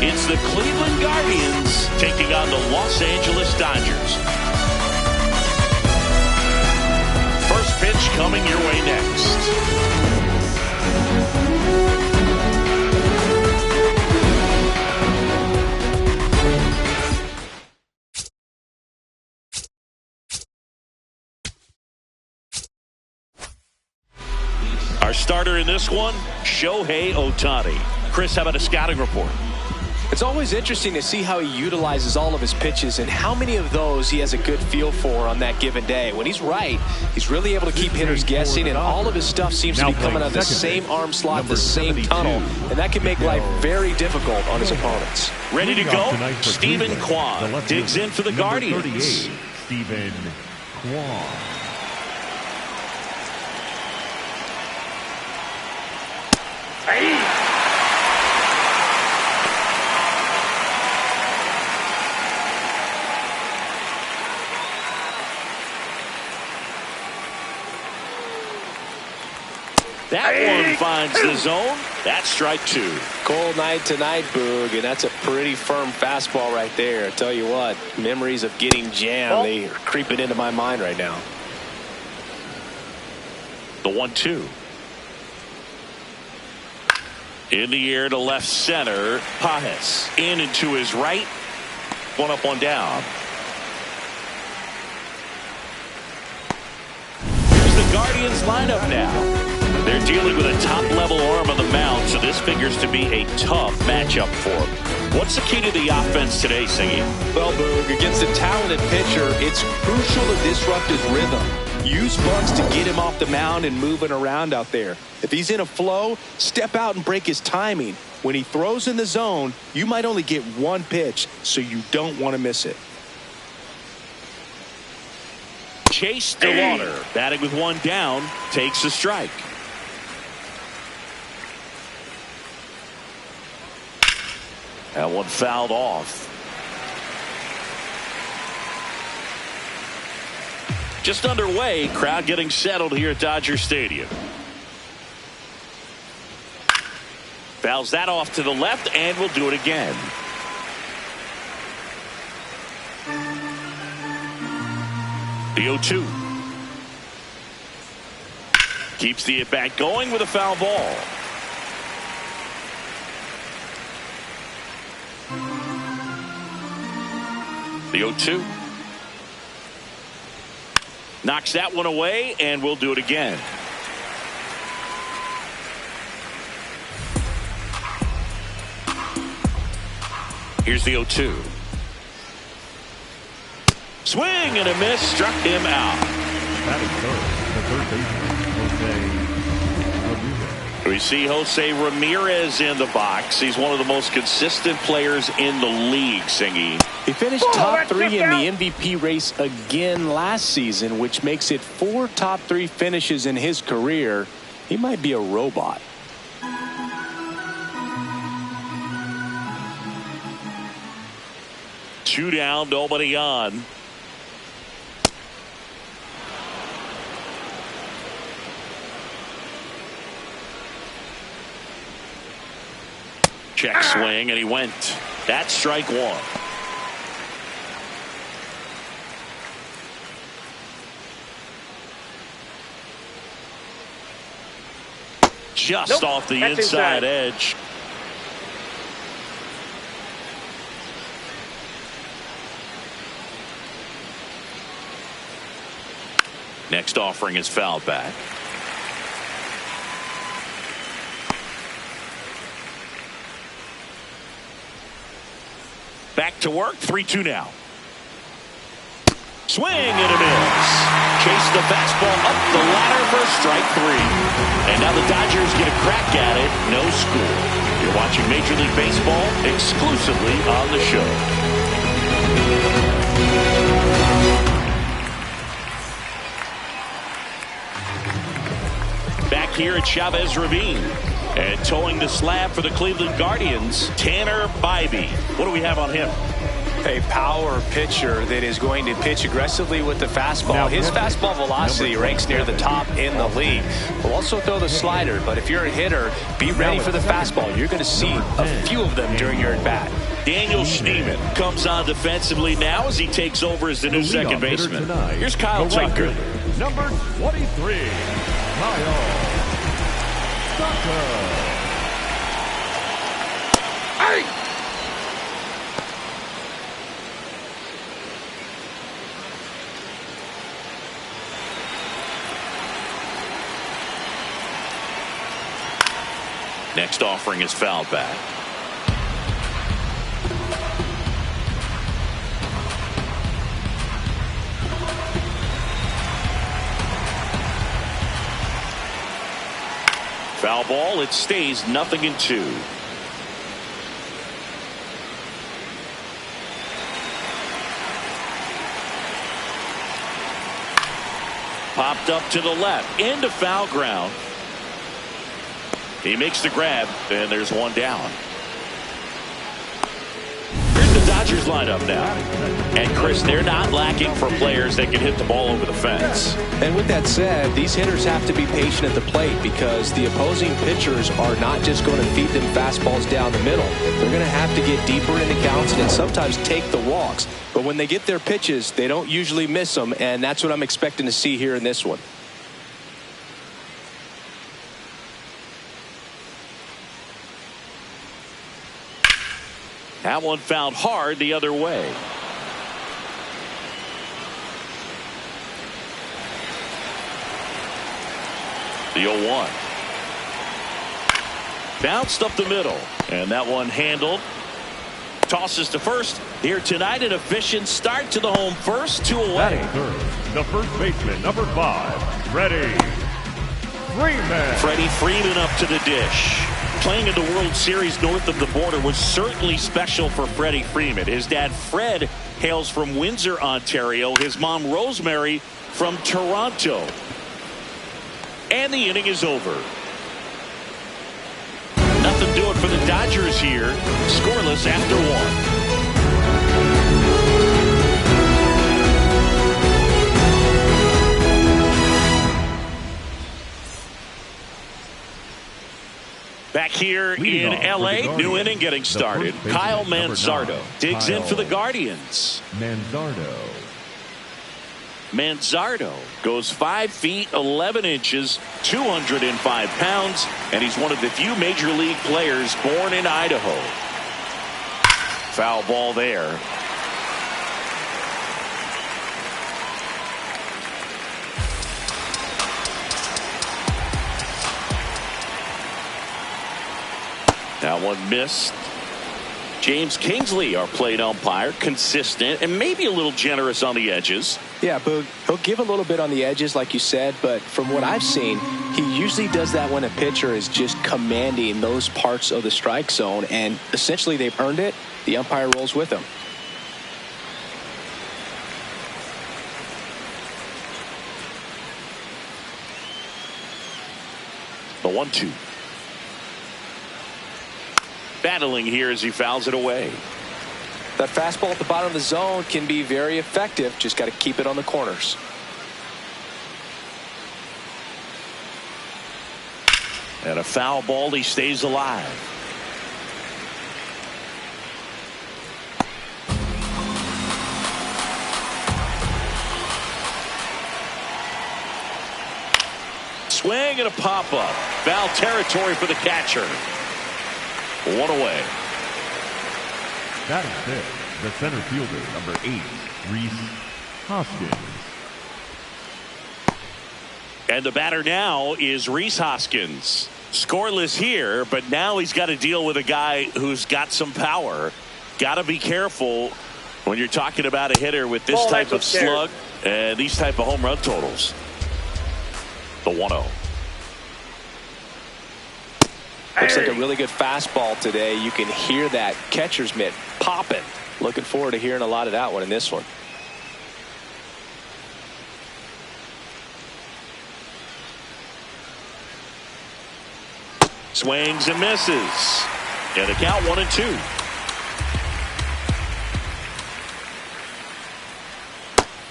It's the Cleveland Guardians taking on the Los Angeles Dodgers. First pitch coming your way next. Our starter in this one, Shohei Ohtani. Chris, how about a scouting report? It's always interesting to see how he utilizes all of his pitches and how many of those he has a good feel for on that given day. When he's right, he's really able to keep hitters guessing, and all of his stuff seems to be coming out of the same arm slot, the same tunnel, and that can make life very difficult on his opponents. Ready to go? Stephen Kwan digs in for the Guardians. Stephen Kwan. That one finds the zone. That's strike two. Cold night tonight, Boog, and that's a pretty firm fastball right there. I tell you what, memories of getting jammed, they are creeping into my mind right now. The 1-2. In the air to left center. Pajes in and to his right. One up, one down. Here's the Guardians lineup now. They're dealing with a top-level arm on the mound, so this figures to be a tough matchup for them. What's the key to the offense today, Singy? Well, Boog, against a talented pitcher, it's crucial to disrupt his rhythm. Use bunts to get him off the mound and moving around out there. If he's in a flow, step out and break his timing. When he throws in the zone, you might only get one pitch, so you don't want to miss it. Chase DeLauder, batting with one down, takes a strike. That one fouled off. Just underway, crowd getting settled here at Dodger Stadium. Fouls that off to the left, and we'll do it again. The 0-2. Keeps the at-bat going with a foul ball. The 0-2. Knocks that one away, and we'll do it again. Here's the 0-2. Swing and a miss, struck him out. Batting third, the third baseman, We see Jose Ramirez in the box. He's one of the most consistent players in the league, Singy. He finished top three in the MVP race again last season, which makes it 4 top 3 finishes in his career. He might be a robot. Two down, nobody on. Check swing, and he went. That's strike one. Just off the inside edge. Next offering is fouled back. Back to work, 3-2 now. Swing and a miss. Chase the fastball up the ladder for strike 3. And now the Dodgers get a crack at it, no score. You're watching Major League Baseball exclusively on the show. Back here at Chavez Ravine. And towing the slab for the Cleveland Guardians, Tanner Bybee. What do we have on him? A power pitcher that is going to pitch aggressively with the fastball. His fastball velocity ranks near the top in the league. Will also throw the slider, but if you're a hitter, be ready for the fastball. You're going to see a few of them during your at-bat. Daniel Schneemann comes on defensively now as he takes over as the new second baseman. Here's Kyle Tucker. Number 23, Kyle Tucker. Next offering is fouled back. Foul ball. It stays 0-2. Popped up to the left into foul ground. He makes the grab, and there's one down. Here's the Dodgers lineup now. And, Chris, they're not lacking for players that can hit the ball over the fence. And with that said, these hitters have to be patient at the plate because the opposing pitchers are not just going to feed them fastballs down the middle. They're going to have to get deeper in the counts and sometimes take the walks. But when they get their pitches, they don't usually miss them, and that's what I'm expecting to see here in this one. That one fouled hard the other way. The 0-1. Bounced up the middle. And that one handled. Tosses to first. Here tonight, an efficient start to the home first. 2 away. Batting third, the first baseman, number 5, Freddie Freeman. Freddie Freeman up to the dish. Playing in the World Series north of the border was certainly special for Freddie Freeman. His dad, Fred, hails from Windsor, Ontario. His mom, Rosemary, from Toronto. And the inning is over. Nothing doing for the Dodgers here. Scoreless after 1. Back here in L.A., new inning getting started. Kyle Manzardo digs in for the Guardians. Manzardo goes 5 feet 11 inches, 205 pounds, and he's one of the few major league players born in Idaho. Foul ball there. That one missed. James Kingsley, our plate umpire, consistent and maybe a little generous on the edges. Yeah, Boog, he'll give a little bit on the edges, like you said, but from what I've seen, he usually does that when a pitcher is just commanding those parts of the strike zone, and essentially they've earned it. The umpire rolls with them. The 1-2. Battling here as he fouls it away. That fastball at the bottom of the zone can be very effective. Just got to keep it on the corners. And a foul ball, he stays alive. Swing and a pop-up. Foul territory for the catcher. 1 away. That is it. The center fielder, number 8, Rhys Hoskins. And the batter now is Rhys Hoskins. Scoreless here, but now he's got to deal with a guy who's got some power. Got to be careful when you're talking about a hitter with this type of slug and these type of home run totals. The 1-0. Looks like a really good fastball today. You can hear that catcher's mitt popping. Looking forward to hearing a lot of that one in this one. Swings and misses. And the count 1-2.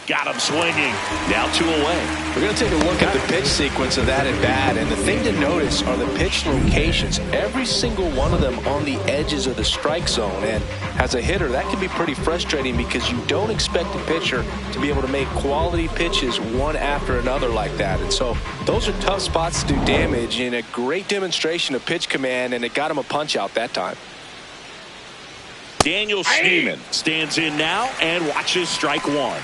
Got him swinging. Now 2 away. We're going to take a look at the pitch sequence of that at bat, and the thing to notice are the pitch locations. Every single one of them on the edges of the strike zone, and as a hitter, that can be pretty frustrating because you don't expect a pitcher to be able to make quality pitches one after another like that. And so those are tough spots to do damage, and a great demonstration of pitch command, and it got him a punch out that time. Daniel Schneemann stands in now and watches strike 1.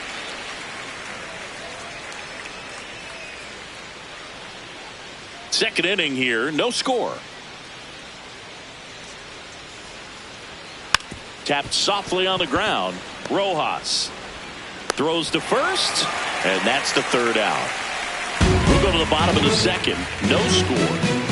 Second inning here, no score. Tapped softly on the ground. Rojas throws to first, and that's the 3rd out. We'll go to the bottom of the 2nd. No score.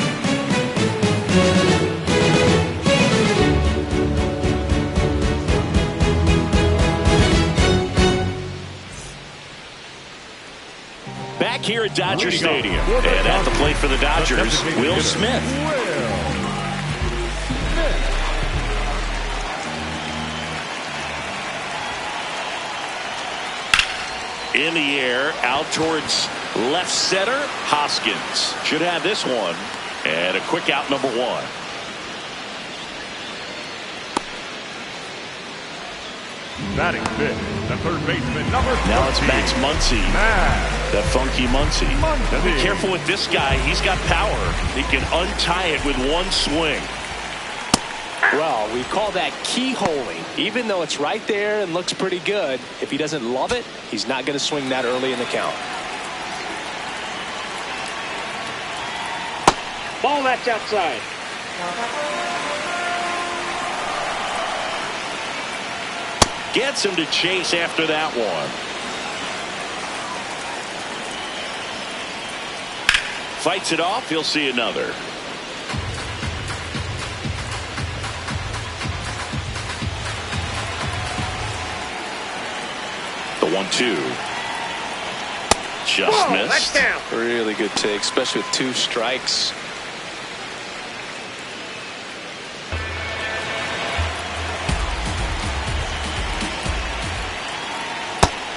Back here at Dodger Stadium, and at the plate for the Dodgers, Will Smith. In the air, out towards left center, Hoskins should have this one, and a quick out, number 1. Batting fifth, the third baseman, number 14. Now it's Max Muncy. That funky Muncy. Be careful with this guy. He's got power. He can untie it with one swing. Well, we call that keyholing. Even though it's right there and looks pretty good, if he doesn't love it, he's not going to swing that early in the count. Ball, that's outside. Gets him to chase after that one. Fights it off. He'll see another. The 1-2. Just missed. Really good take, especially with 2 strikes.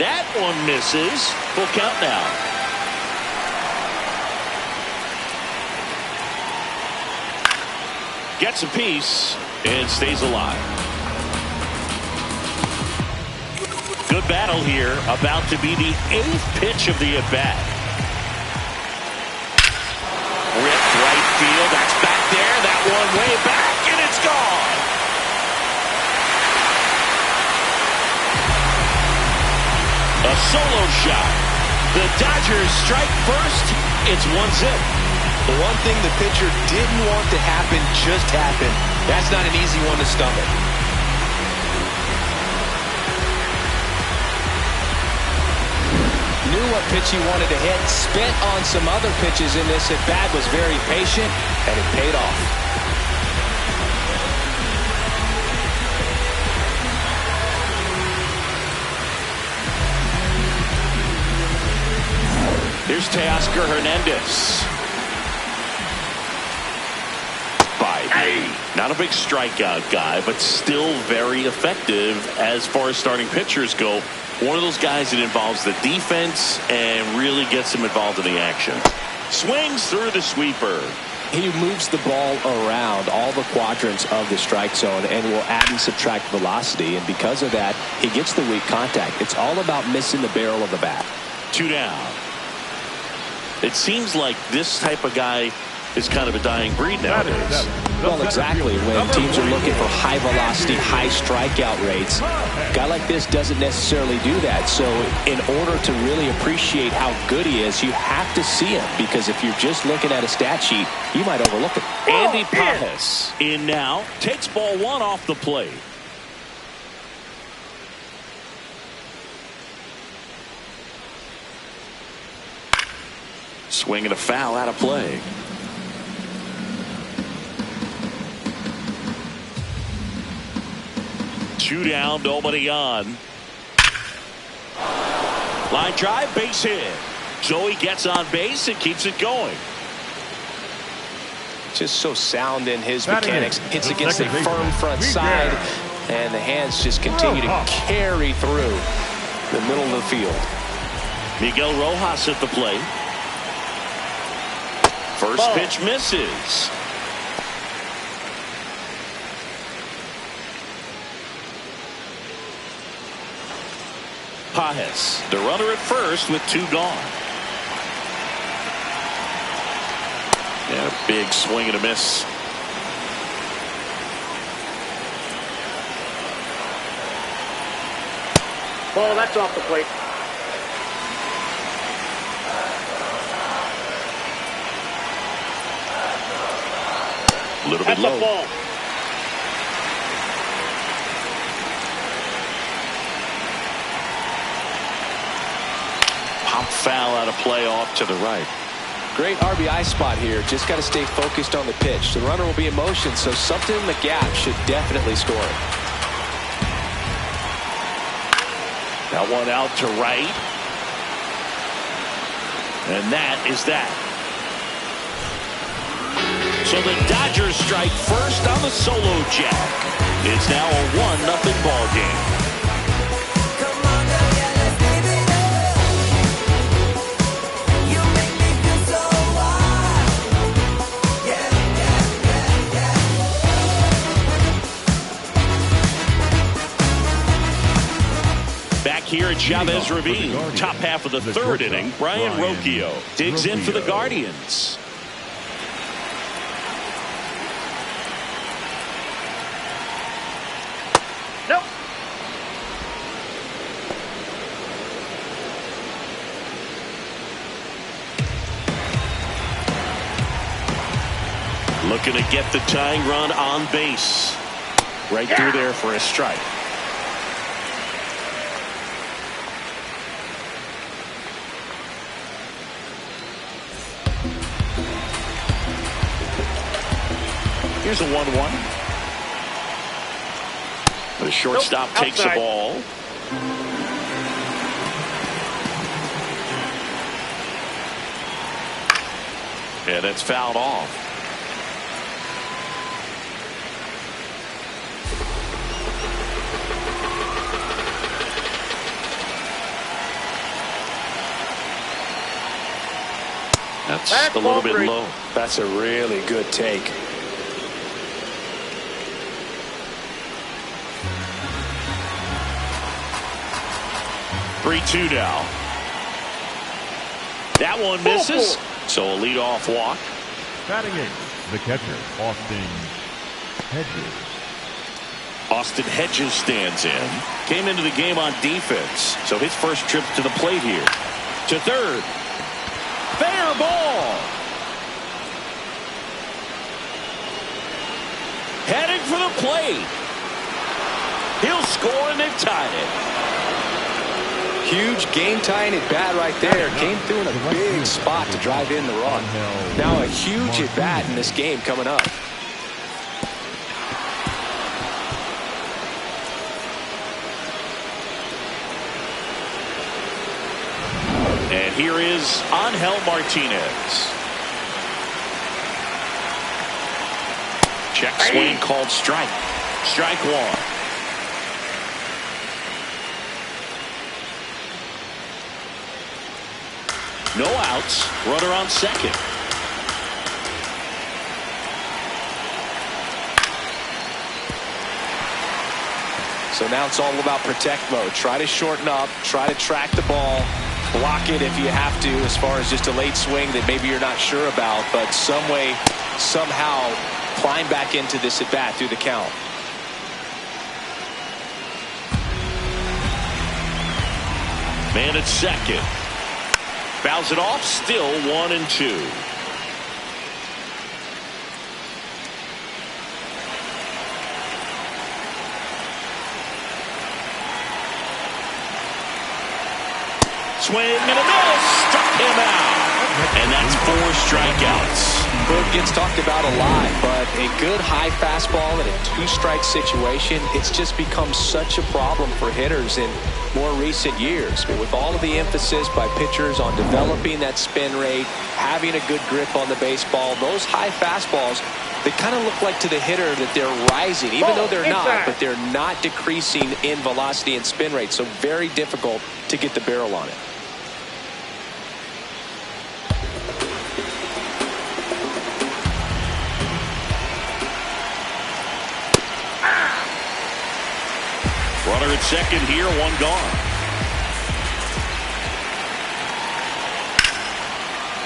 That one misses. Full count now. Gets a piece and stays alive. Good battle here. About to be the 8th pitch of the at-bat. Ripped right field. That's back there. That one way back, and it's gone. A solo shot. The Dodgers strike first. It's 1-0. The one thing the pitcher didn't want to happen just happened. That's not an easy one to stomach. Knew what pitch he wanted to hit. Spent on some other pitches in this at bat. Was very patient, and it paid off. Here's Teoscar Hernandez. Not a big strikeout guy, but still very effective as far as starting pitchers go. One of those guys that involves the defense and really gets them involved in the action. Swings through the sweeper. He moves the ball around all the quadrants of the strike zone and will add and subtract velocity, and because of that, he gets the weak contact. It's all about missing the barrel of the bat. 2 down. It seems like this type of guy is kind of a dying breed nowadays. Well, exactly. When teams are looking for high velocity, high strikeout rates, a guy like this doesn't necessarily do that. So in order to really appreciate how good he is, you have to see him, because if you're just looking at a stat sheet, you might overlook it. Andy Pajes in now, takes ball 1 off the plate. Swing and a foul out of play. Two down, nobody on. Line drive, base hit. So he gets on base and keeps it going. Just so sound in his mechanics. Hits against a firm front side, and the hands just continue to carry through the middle of the field. Miguel Rojas at the plate. First pitch misses. Pages, the runner at first with 2 gone. Yeah, big swing and a miss. Ball, that's off the plate. A little bit low. That's a ball. Pop foul out of play off to the right. Great RBI spot here. Just got to stay focused on the pitch. The runner will be in motion, so something in the gap should definitely score it. That one out to right. And that is that. So the Dodgers strike first on the solo jack. It's now a 1-0 ball game. Back here at Chavez Ravine, top half of the third inning, Brian Rocchio digs in for the Guardians. Nope. Looking to get the tying run on base. Right through there for a strike. Here's a 1-1. The shortstop takes the ball. And it's fouled off. That's a little bit low. That's a really good take. Three-two now. That one misses. So a leadoff walk. Batting eighth, the catcher, Austin Hedges. Austin Hedges stands in. Came into the game on defense. So his first trip to the plate here. To third. Fair ball. Heading for the plate. He'll score and they've tied it. Huge game-tying at bat right there. Came through in a big spot to drive in the run. Now a huge at bat in this game coming up. And here is Angel Martinez. Check swing called strike. Strike one. No outs. Runner on second. So now it's all about protect mode. Try to shorten up. Try to track the ball. Block it if you have to, as far as just a late swing that maybe you're not sure about. But some way, somehow, climb back into this at bat through the count. Man at second. Fouls it off, still 1-2. Swing and a miss. Struck him out. And that's 4 strikeouts. Well, it gets talked about a lot, but a good high fastball in a 2-strike situation, it's just become such a problem for hitters in more recent years. But with all of the emphasis by pitchers on developing that spin rate, having a good grip on the baseball, those high fastballs, they kind of look like to the hitter that they're rising, even though they're not, but they're not decreasing in velocity and spin rate. So very difficult to get the barrel on it. Runner at second here, one gone.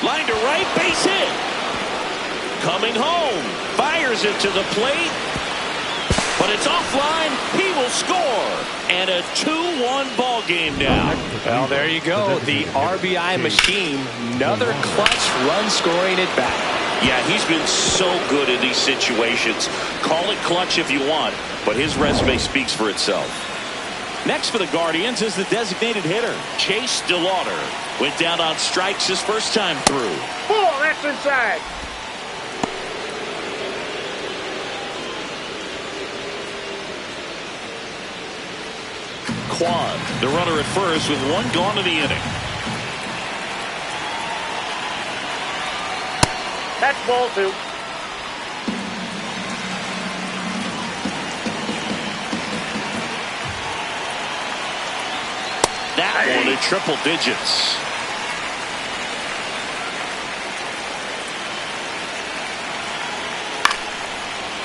Line to right, base hit. Coming home, fires it to the plate, but it's offline. He will score, and a 2-1 ball game now. Well, there you go. The RBI machine. Another clutch run scoring at bat. Yeah, he's been so good in these situations. Call it clutch if you want, but his resume speaks for itself. Next for the Guardians is the designated hitter, Chase DeLauder. Went down on strikes his first time through. Ball, that's inside. Quan, the runner at first with one gone in the inning. That's ball two. That one in triple digits.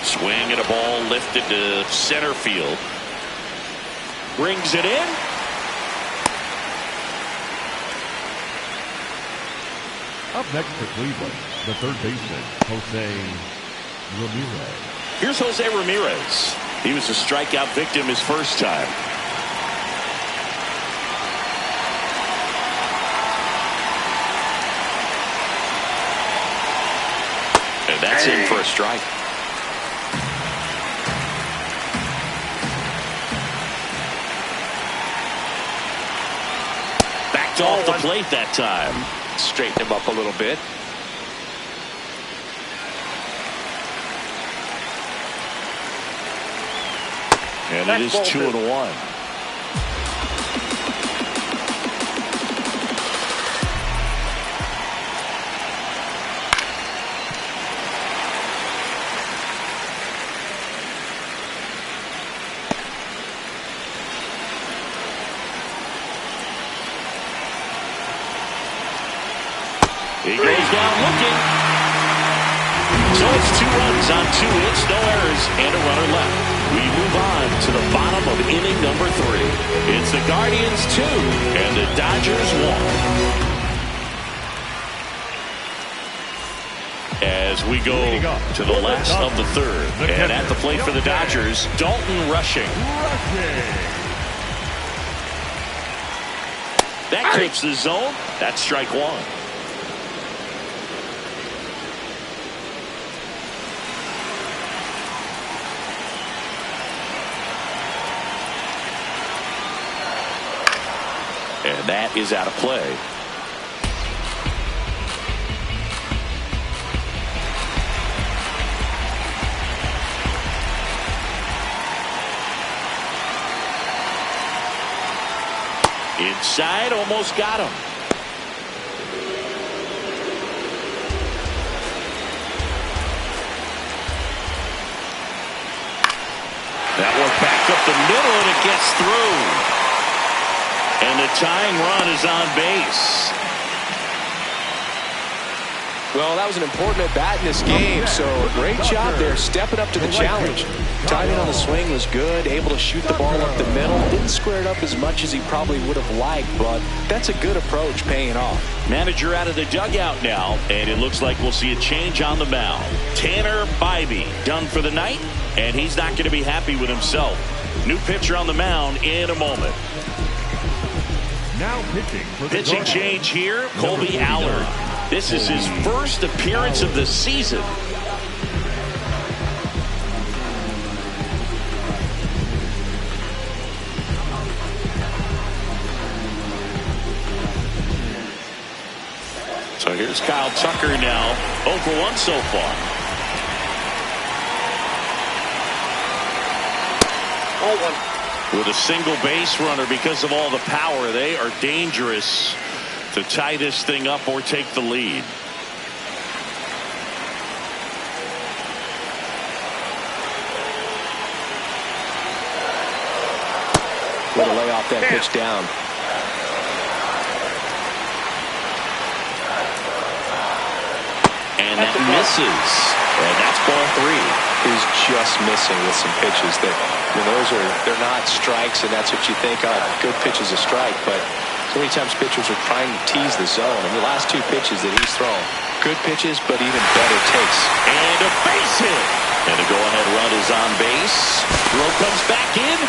Swing and a ball lifted to center field. Brings it in. Up next for Cleveland, the third baseman, Jose Ramirez. Here's Jose Ramirez. He was a strikeout victim his first time. And that's in for a strike. Backed off the plate that time. Straighten him up a little bit. And it is 2-1. He goes down looking. So it's 2 runs on 2 hits, no errors, and a runner left. We move on to the bottom of inning number 3. It's the Guardians 2 and the Dodgers 1. As we go to the last of the third. And at the plate for the Dodgers, Dalton Rushing. That clips the zone. That's strike one. And that is out of play. Inside, almost got him. That one back up the middle, and it gets through. And the tying run is on base. Well, that was an important at-bat in this game, so great job there stepping up to the challenge. Timing on the swing was good, able to shoot the ball up the middle. Didn't square it up as much as he probably would have liked, but that's a good approach paying off. Manager out of the dugout now, and it looks like we'll see a change on the mound. Tanner Bybee done for the night, and he's not going to be happy with himself. New pitcher on the mound in a moment. Now pitching for the Pitching Guardians, change here, Colby Allard. This is his first appearance of the season. So here's Kyle Tucker now, 0 for 1 so far. 0-1. With a single base runner, because of all the power, they are dangerous to tie this thing up or take the lead. Way to lay off that pitch down. And that misses. And that's ball 3. is just missing with some pitches that, they're not strikes, and that's what you think, oh, good pitch is a strike, but so many times pitchers are trying to tease the zone. And the last two pitches that he's thrown, good pitches, but even better takes. And a base hit. And a go-ahead run is on base. Throw comes back in.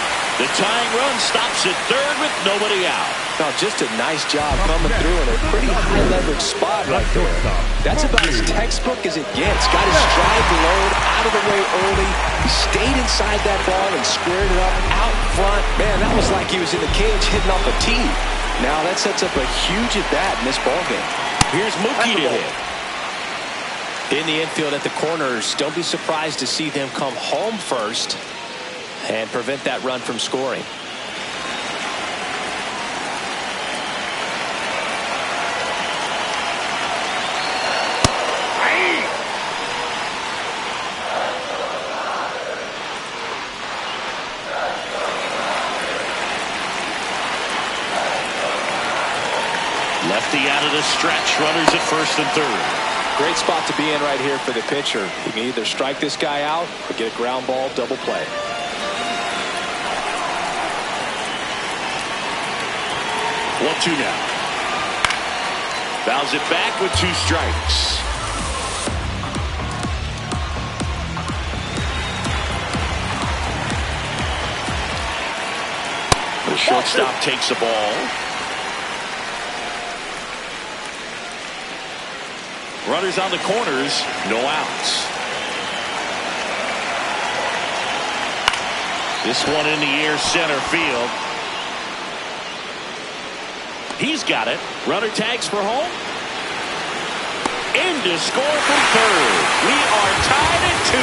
The tying run stops at third with nobody out. Now, just a nice job coming through in a pretty high leverage spot right there. That's about as textbook as it gets. Got his stride load out of the way early. He stayed inside that ball and squared it up out front. Man, that was like he was in the cage hitting off a tee. Now that sets up a huge at-bat in this ballgame. Here's Mookie to hit. In the infield at the corners, don't be surprised to see them come home first and prevent that run from scoring. Lefty out of the stretch. Runners at first and third. Great spot to be in right here for the pitcher. He can either strike this guy out or get a ground ball double play. One-two now. Fouls it back with two strikes. The shortstop takes the ball. Runners on the corners, no outs. This one in the air, center field. He's got it. Runner tags for home. In to score from third. We are tied at 2.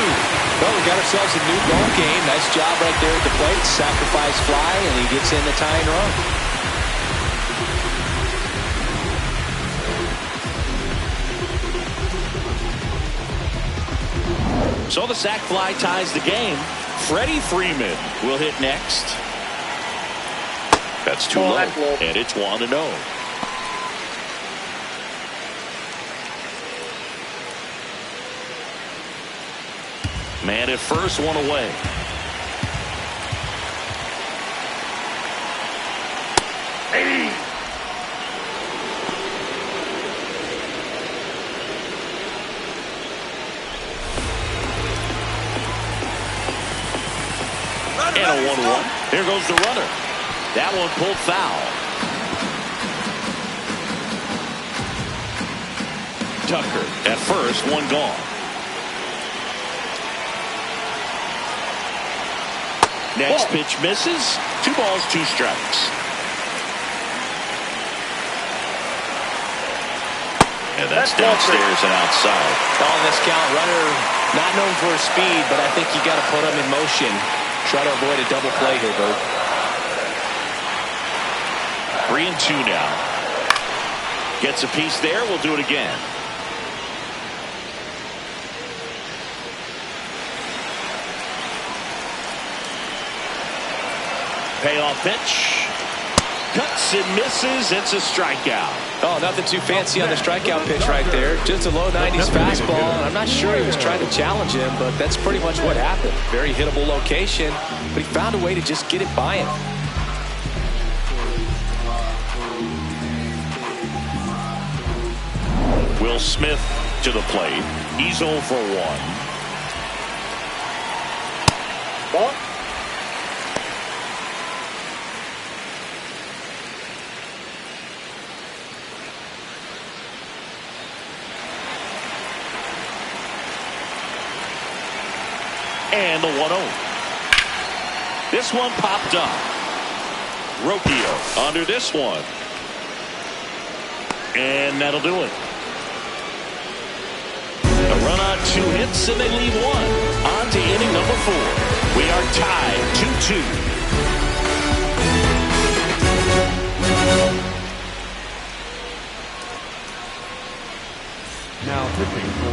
Well, we got ourselves a new ball game. Nice job right there at the plate. Sacrifice fly, and he gets in the tying run. So the sac fly ties the game. Freddie Freeman will hit next. That's too low. And it's 1-0. Man at first, one away. Hey. And a 1-1. Here goes the runner. That one pulled foul. Tucker at first, one gone. Next pitch misses. 2 balls, 2 strikes. And that's downstairs and outside. On this count, runner not known for his speed, but I think you got to put him in motion. Try to avoid a double play here, Bert. 3-2 now. Gets a piece there. We'll do it again. Payoff pitch. Cuts and misses. It's a strikeout. Oh, nothing too fancy on the strikeout pitch right there. Just a low 90s fastball. And I'm not sure he was trying to challenge him, but that's pretty much what happened. Very hittable location, but he found a way to just get it by him. Will Smith to the plate. He's 0 for 1. Ball. And the 1-0. This one popped up. Rocchio under this one. And that'll do it. A run on 2 hits, and they leave 1. On to inning number 4. We are tied 2-2.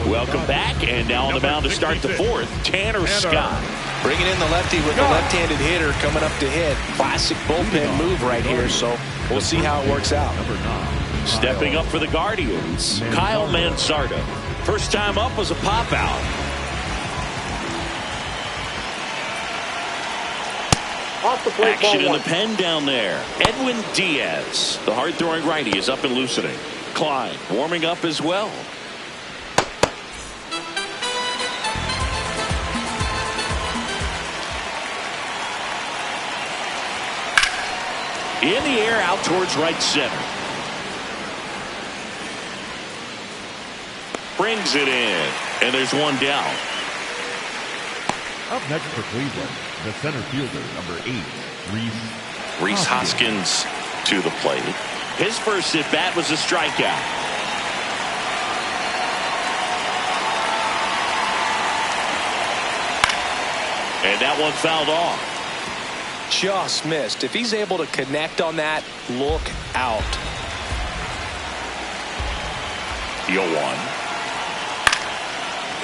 Welcome back, and now on the mound to start the 4th, Tanner Scott. Bringing in the lefty with the left-handed hitter coming up to hit. Classic bullpen move right here, so we'll see how it works out. Stepping up for the Guardians, Kyle Mansarda. First time up was a pop out. Off the plate, Action ball in one. the pen down there. Edwin Diaz, the hard-throwing righty, is up and loosening. Klein warming up as well. In the air, out towards right center. Brings it in, and there's one down. Up next for Cleveland, the center fielder, number 8, Rhys Hoskins to the plate. His first at-bat was a strikeout. And that one fouled off. Just missed. If he's able to connect on that, look out. The 0-1.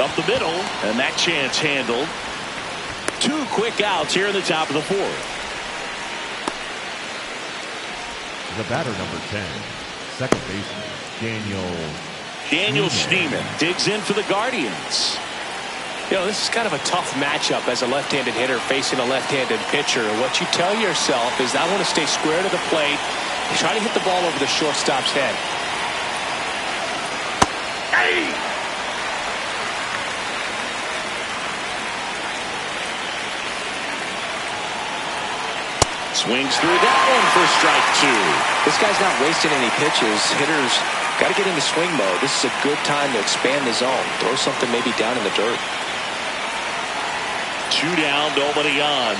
Up the middle, and that chance handled. 2 quick outs here in the top of the 4th. The batter, number 10, second baseman, Daniel Schneemann digs in for the Guardians. You know, this is kind of a tough matchup as a left-handed hitter facing a left-handed pitcher. What you tell yourself is, I want to stay square to the plate, try to hit the ball over the shortstop's head. Hey! Swings through that one for strike 2. This guy's not wasting any pitches. Hitters got to get into swing mode. This is a good time to expand the zone. Throw something maybe down in the dirt. 2 down, nobody on.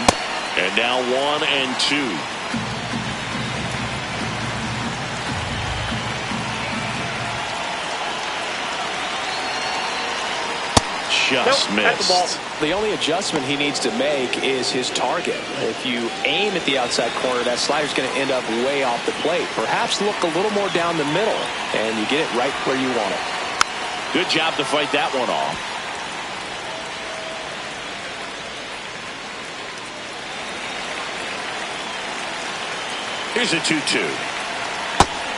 And now 1 and 2. Just missed. The only adjustment he needs to make is his target. If you aim at the outside corner, that slider's going to end up way off the plate. Perhaps look a little more down the middle, and you get it right where you want it. Good job to fight that one off. Here's a 2-2.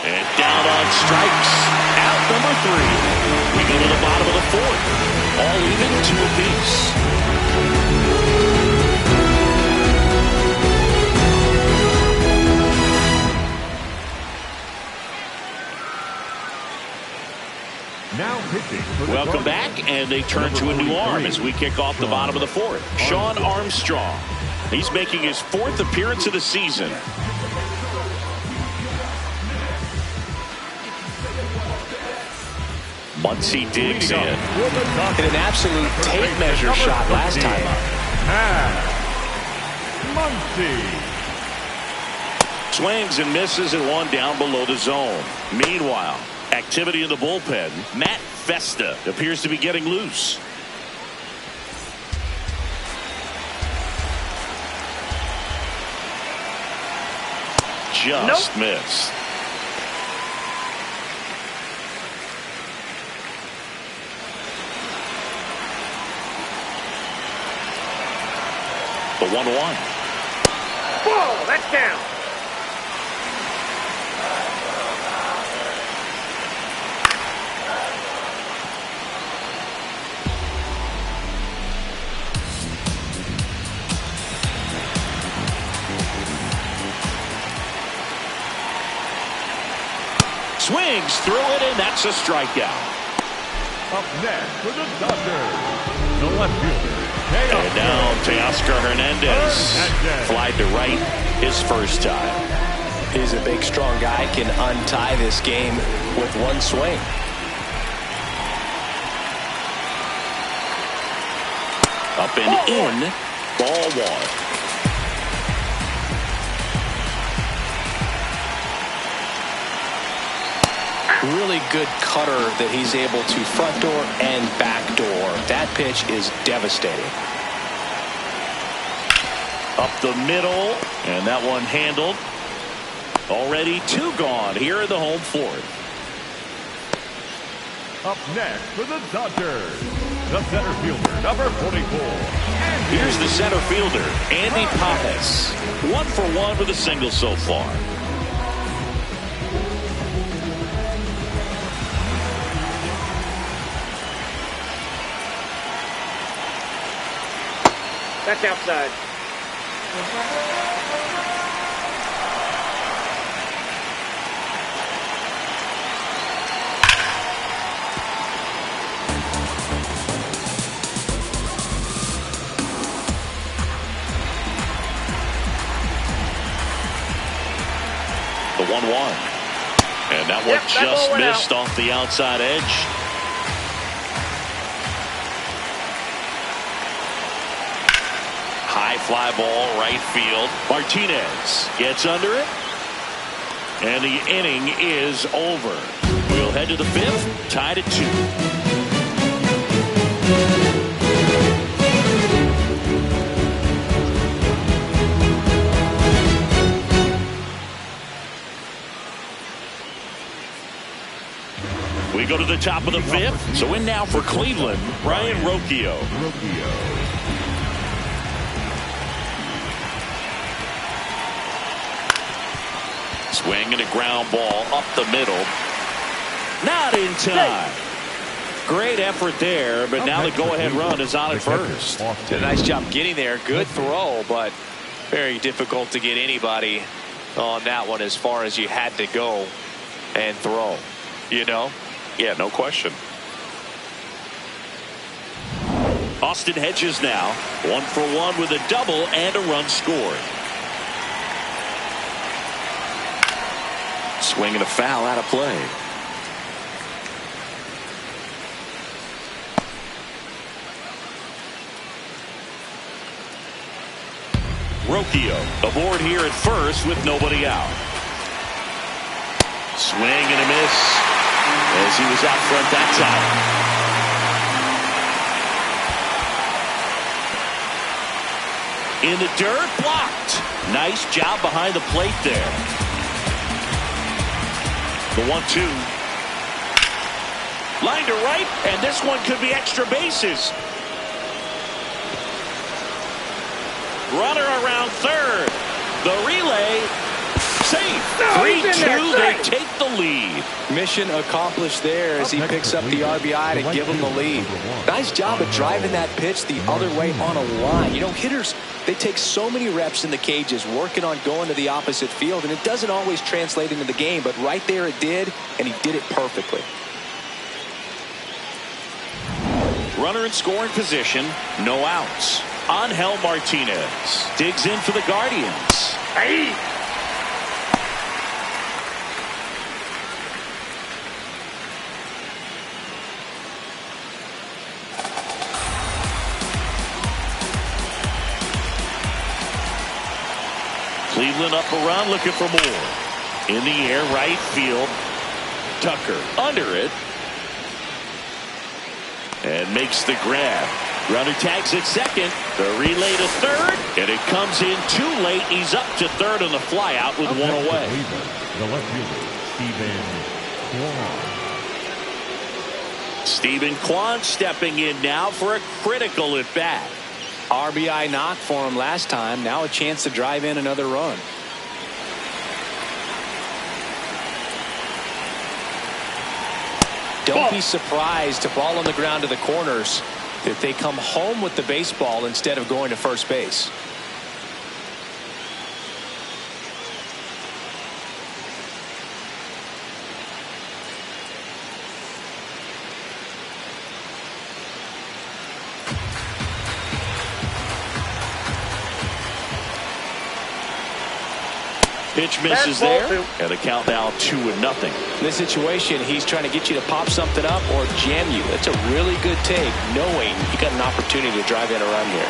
And down on strikes. Out number 3. We go to the bottom of the 4th. All even, 2 apiece. now pitching for the Welcome Guardians. back, and they turn to a new arm as we kick off the bottom of the 4th. Sean Armstrong. He's making his 4th appearance of the season. Muncy digs in. Hit an absolute tape measure shot last time up. Muncy. Swings and misses and 1 down below the zone. Meanwhile, activity in the bullpen. Matt Festa appears to be getting loose. Just missed. The 1-1. Ball, that's down. Swings through it, and that's a strikeout. Up next for the Dodgers, the left fielder. And now Teoscar Hernandez. Flied to right his first time. He's a big, strong guy. Can untie this game with 1 swing. Up and in. Ball 1. Really good cutter that he's able to front door and back door. That pitch is devastating. Up the middle, and that one handled. Already 2 gone here in the home 4th. Up next for the Dodgers, the center fielder, number 44. Here's the center fielder, Andy Pappas. 1 for 1 with a single so far. That's outside. The 1-1. And that one just missed off the outside edge. High fly ball, right field. Martinez gets under it. And the inning is over. We'll head to the 5th, tied at 2. We go to the top of the 5th. So in now for Cleveland, Brian Rocchio. Swing and a ground ball up the middle. Not in time. Great effort there, but now the go-ahead run is on at first. Did a nice job getting there. Good throw, but very difficult to get anybody on that one as far as you had to go and throw. You know? Yeah, no question. Austin Hedges now 1 for 1 with a double and a run scored. Swing and a foul out of play. Rocchio aboard here at first with nobody out. Swing and a miss as he was out front that time. In the dirt, blocked. Nice job behind the plate there. The 1-2. Line to right, and this one could be extra bases. Runner around third. The relay. Safe. 3-2. They take the lead. Mission accomplished there as he picks up the RBI to give him the lead. Nice job of driving that pitch the other way on a line. You know, hitters, they take so many reps in the cages working on going to the opposite field, and it doesn't always translate into the game, but right there it did, and he did it perfectly. Runner in scoring position, no outs. Angel Martinez digs in for the Guardians. Hey. Cleveland up a run, looking for more. In the air, right field. Tucker under it. And makes the grab. Runner tags at second. The relay to third. And it comes in too late. He's up to third on the fly out with one away. The left fielder, Stephen Kwan stepping in now for a critical at bat. RBI knock for him last time. Now a chance to drive in another run. Don't be surprised to ball on the ground to the corners if they come home with the baseball instead of going to first base. Pitch misses there, and the count now 2-0. In this situation, he's trying to get you to pop something up or jam you. That's a really good take, knowing you got an opportunity to drive in a run here.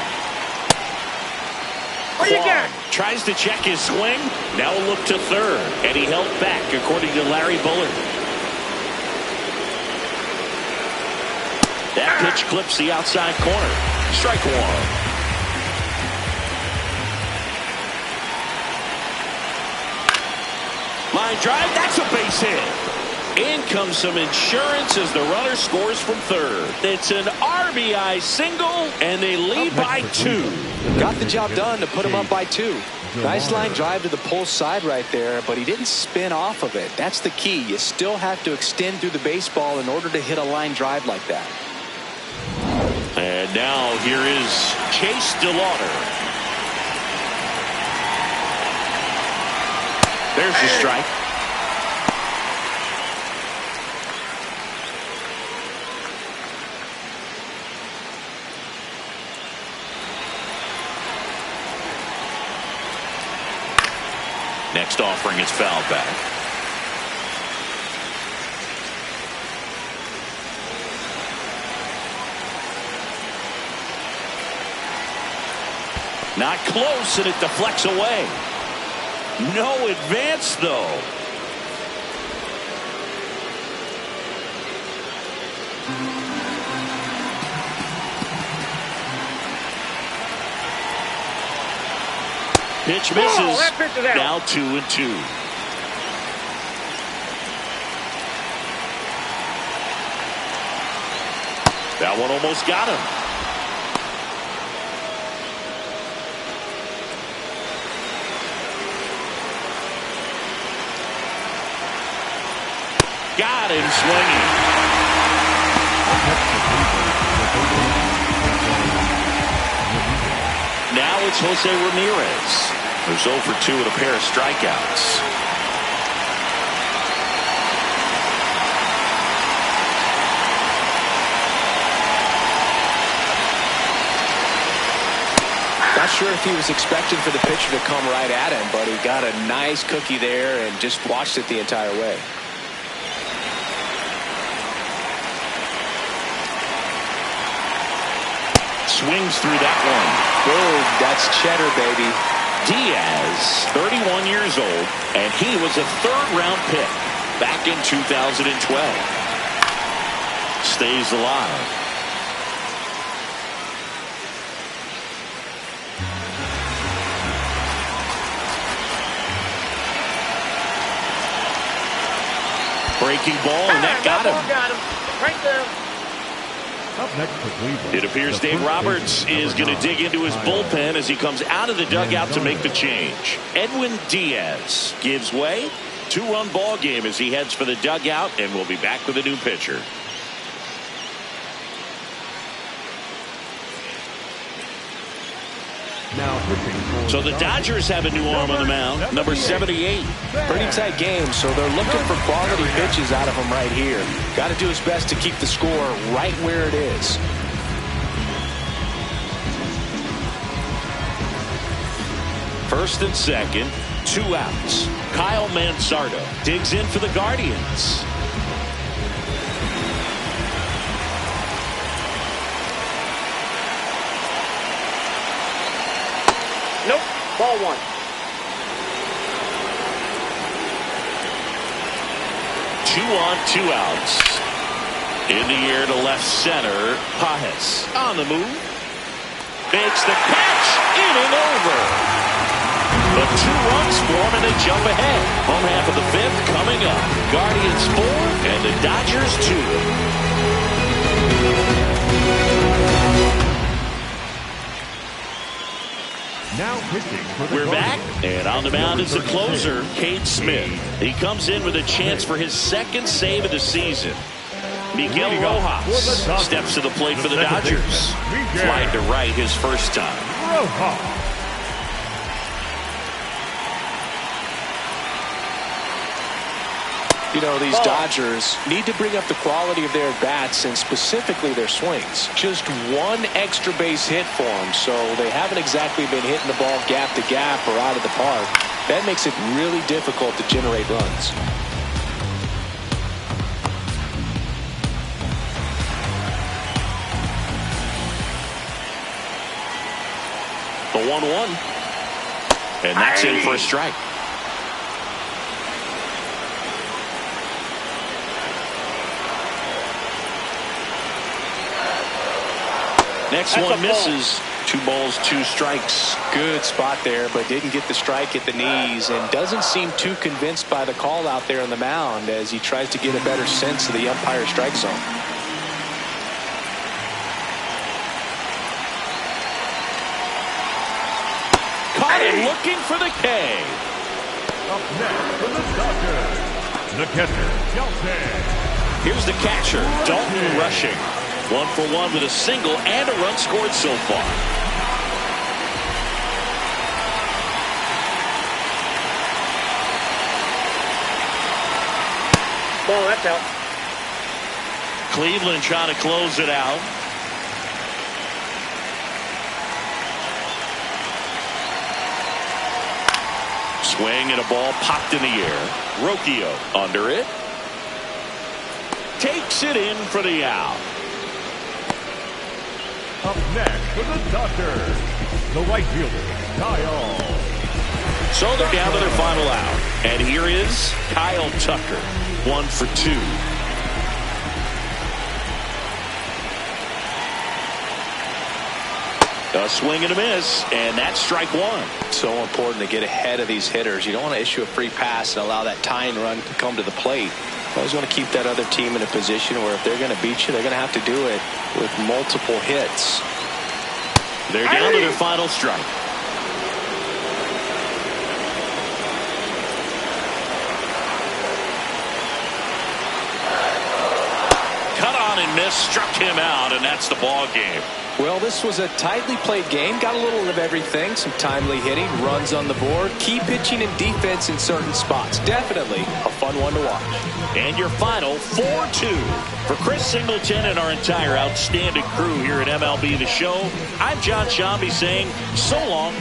What you got? Tries to check his swing. Now a look to third, and he held back, according to Larry Bullard. That pitch clips the outside corner. Strike one. Line drive, that's a base hit. In comes some insurance as the runner scores from third. It's an RBI single, and they lead by 2. Got the job done to put him up by 2. Nice line drive to the pull side right there, but he didn't spin off of it. That's the key. You still have to extend through the baseball in order to hit a line drive like that. And now here is Chase DeLauder. There's the strike. Next offering is fouled back. Not close, and it deflects away. No advance, though. Pitch misses. Oh, that pitch is out. Now 2-2. That one almost got him. Got him swinging. Now it's Jose Ramirez, who's 0 for 2 with a pair of strikeouts. Not sure if he was expecting for the pitcher to come right at him, but he got a nice cookie there and just watched it the entire way. Swings through that one. Boom, that's cheddar, baby. Diaz, 31 years old, and he was a third-round pick back in 2012. Stays alive. Breaking ball, and that got him. Got him. Right there. Up next for Cleveland. It appears Dave Roberts is going to dig into his bullpen as he comes out of the dugout to make the change. Edwin Diaz gives way. 2-run ball game as he heads for the dugout, and we'll be back with a new pitcher. So the Dodgers have a new arm on the mound, number 78. Pretty tight game, so they're looking for quality pitches out of him right here. Got to do his best to keep the score right where it is. First and second, 2 outs. Kyle Manzardo digs in for the Guardians. Nope. Ball 1. Two on, 2 outs. In the air to left center. Pajes on the move. Makes the catch. Inning over. The 2 runs form and they jump ahead. Home half of the 5th coming up. Guardians 4 and the Dodgers 2. Now pitching for the We're back, Guardians. and on the mound is the closer, Cade Smith. He comes in with a chance for his 2nd save of the season. Miguel Rojas steps to the plate for the Dodgers. Flying to right his first time. Rojas. You know, these Dodgers need to bring up the quality of their bats and specifically their swings. Just 1 extra base hit for them, so they haven't exactly been hitting the ball gap to gap or out of the park. That makes it really difficult to generate runs. The 1-1. And that's in for a strike. Next one misses. 2 balls, 2 strikes. Good spot there, but didn't get the strike at the knees and doesn't seem too convinced by the call out there on the mound as he tries to get a better sense of the umpire strike zone. Caught him looking for the K. Up next for the Dodgers, the catcher, Kelsey. Here's the catcher, Dalton Rushing. 1 for 1 with a single and a run scored so far. Ball, that's out. Cleveland trying to close it out. Swing and a ball popped in the air. Rocchio under it. Takes it in for the out. Up next for the Dodgers, the right fielder, Kyle. So they're down to their final out. And here is Kyle Tucker. 1 for 2. A swing and a miss, and that's strike 1. So important to get ahead of these hitters. You don't want to issue a free pass and allow that tying run to come to the plate. You always want to keep that other team in a position where if they're going to beat you, they're going to have to do it with multiple hits. They're down to their final strike. Cut on and miss, struck him out, and that's the ball game. Well, this was a tightly played game. Got a little of everything. Some timely hitting, runs on the board, key pitching and defense in certain spots. Definitely a fun one to watch. And your final 4-2. For Chris Singleton and our entire outstanding crew here at MLB The Show, I'm John Shambi saying so long.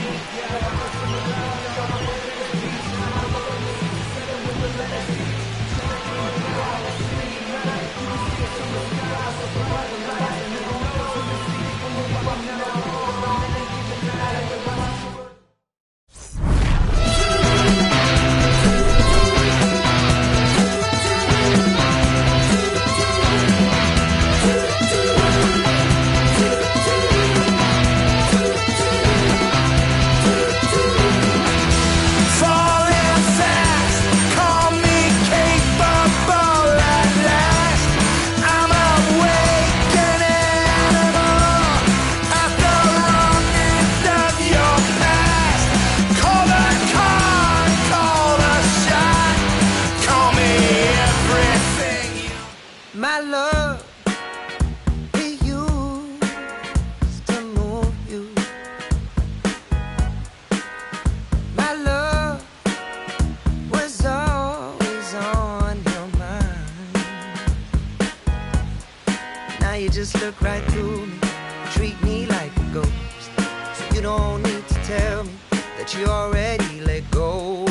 My love, it used to move you. My love was always on your mind. Now you just look right through me, treat me like a ghost. So you don't need to tell me that you already let go.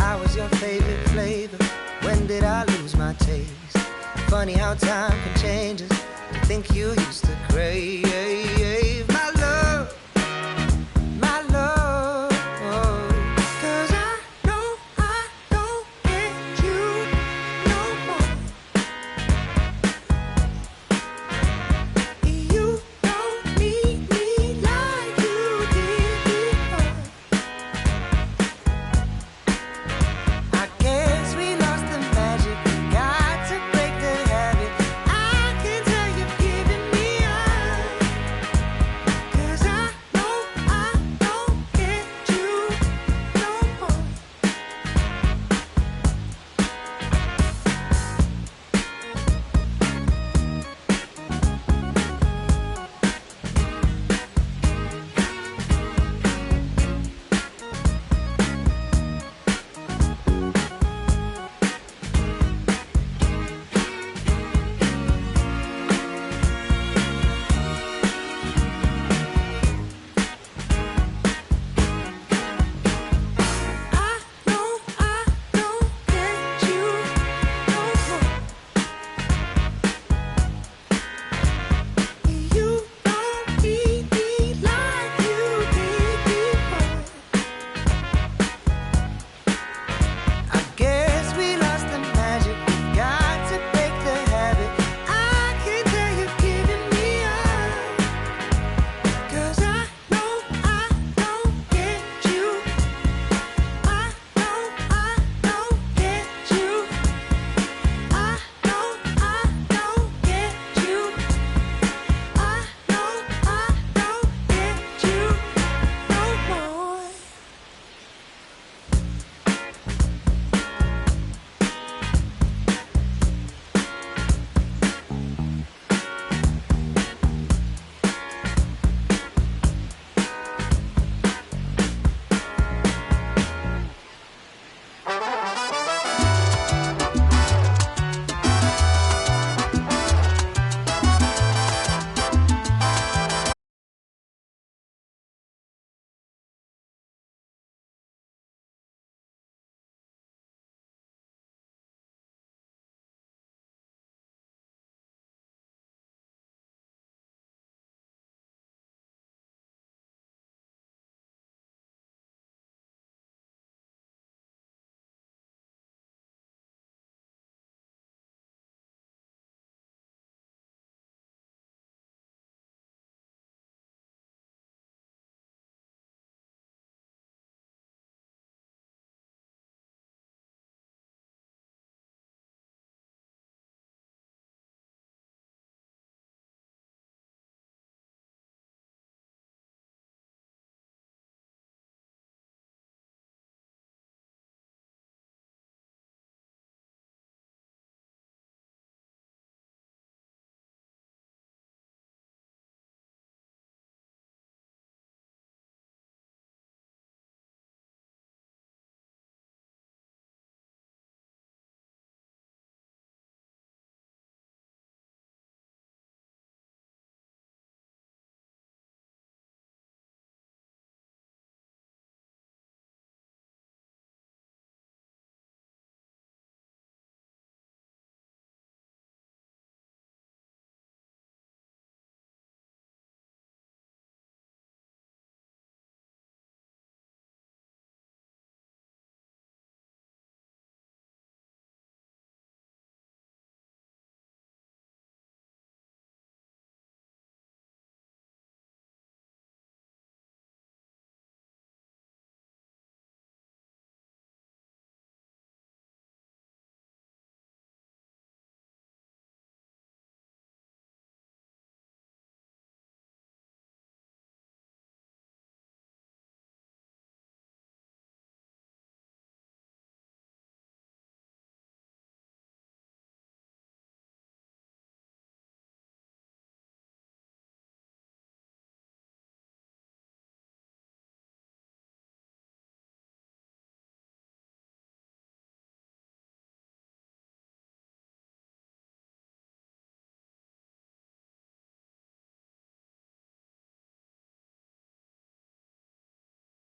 I was your favorite flavor. When did I lose my taste? Funny how time can change us. I think you used to crave.